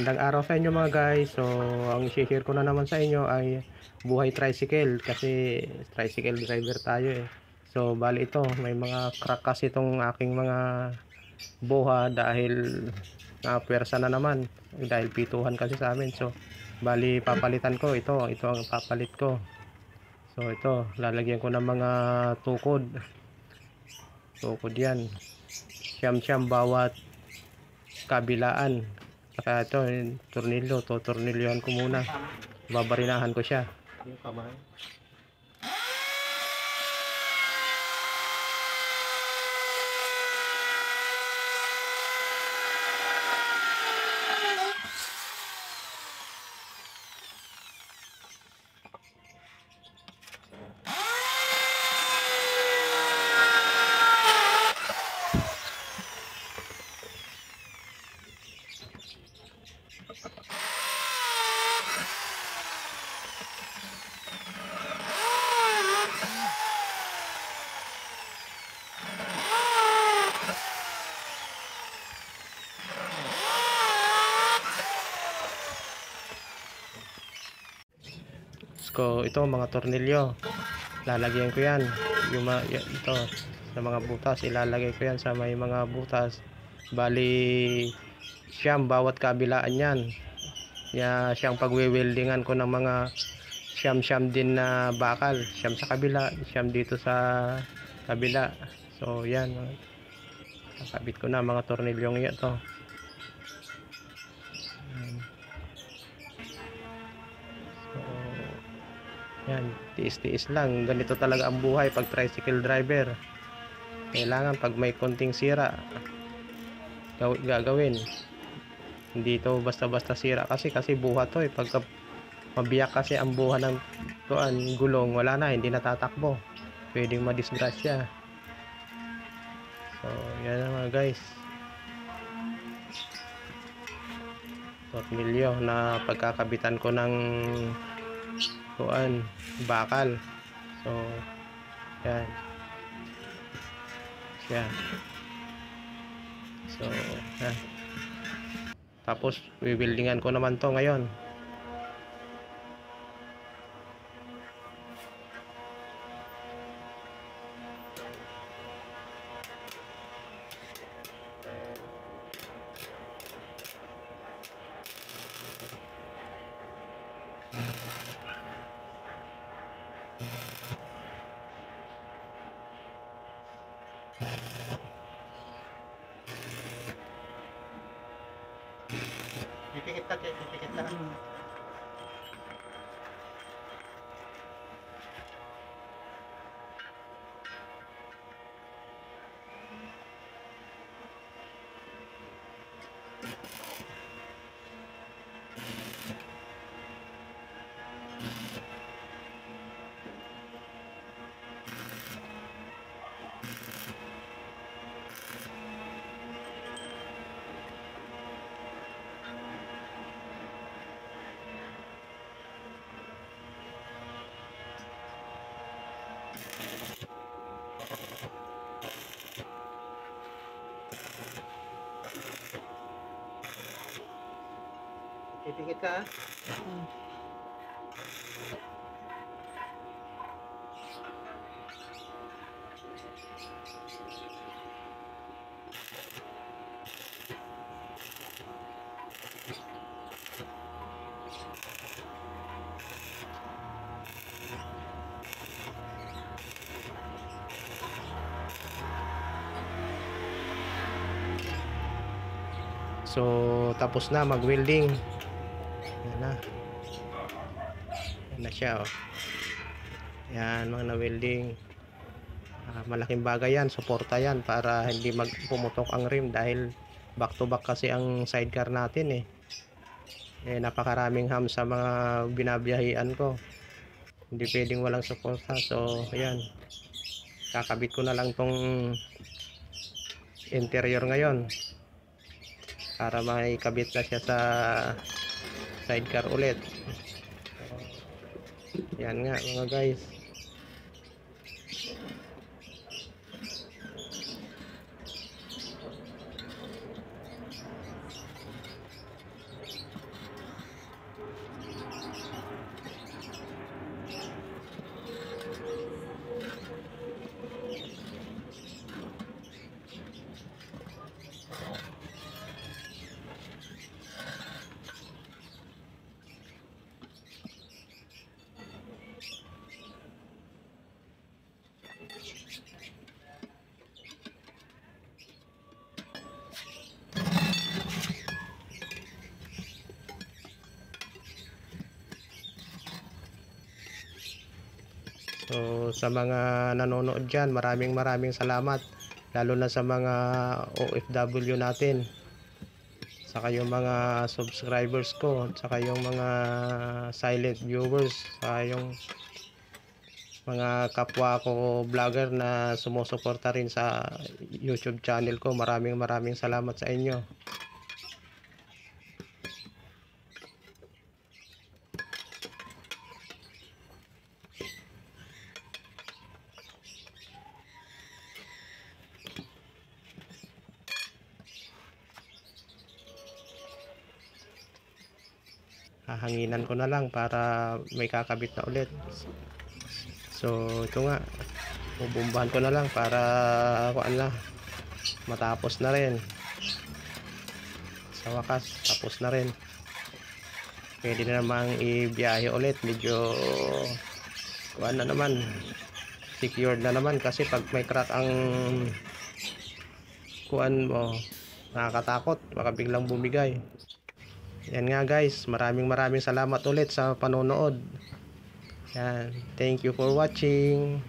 Magandang araw sa inyo mga guys. So, ang i-share ko na naman sa inyo ay buhay tricycle kasi tricycle driver tayo eh. So, bali ito, may mga crack kasi itong aking mga buha dahil pwersa na naman dahil pituhan kasi sa amin. So, bali papalitan ko ito ang papalit ko. So, ito, lalagyan ko ng mga tukod. Tukod yan. Siyam-siyam bawat kabilaan. Saka ito, tornilyo, tornilyohan ko muna. Babarinahan ko siya. So, ito mga tornilyo. Lalagyan ko yan. Ito, sa mga butas. Ilalagay ko yan sa may mga butas. Bali, siyam bawat kabilaan yan. Siyang pagwe-weldingan ko ng mga siyam-siyam din na bakal. Siyam sa kabila, siyam dito sa kabila. So, yan. Nakabit ko na mga tornilyong ito. Yan, tiis-tiis lang. Ganito talaga ang buhay pag tricycle driver. Kailangan pag may konting sira, gagawin. Hindi to basta-basta sira kasi buha to eh. Pagka mabiyak kasi ang buha ng gulong, wala na, hindi natatakbo. Pwedeng madisgrasya. So, yan na mga guys. Tornilyo na pagkakabitan ko ng bakal. So, yan. Yan. So, yan. Tapos, wiwildingan ko naman to ngayon. Pipikit lang. Pipikit ka ha? So, tapos na mag-welding. Yan na. Yan na siya oh. Yan, mga na-welding. Malaking bagay yan, suporta yan para hindi pumutok ang rim dahil back to back kasi ang sidecar natin eh. Napakaraming ham sa mga binabiyahian ko. Hindi pwedeng walang suporta. So, ayan. Kakabit ko na lang tong interior ngayon para maikabit na siya sa sidecar ulit. Yan nga mga guys. So sa mga nanonood dyan, maraming salamat, lalo na sa mga OFW natin, saka yung mga subscribers ko, saka yung mga silent viewers, saka yung mga kapwa ko vlogger na sumusuporta rin sa YouTube channel ko. Maraming salamat sa inyo. Hahanginan ko na lang para may kakabit na ulit. So ito nga, bubumbahan ko na lang para matapos na rin. Sa wakas tapos na rin, pwede na namang ibiyahe ulit. Medyo na naman, secured na naman, kasi pag may crack ang mo, nakakatakot, baka biglang bumigay. Yan nga guys, maraming salamat ulit sa panonood. Yan, thank you for watching.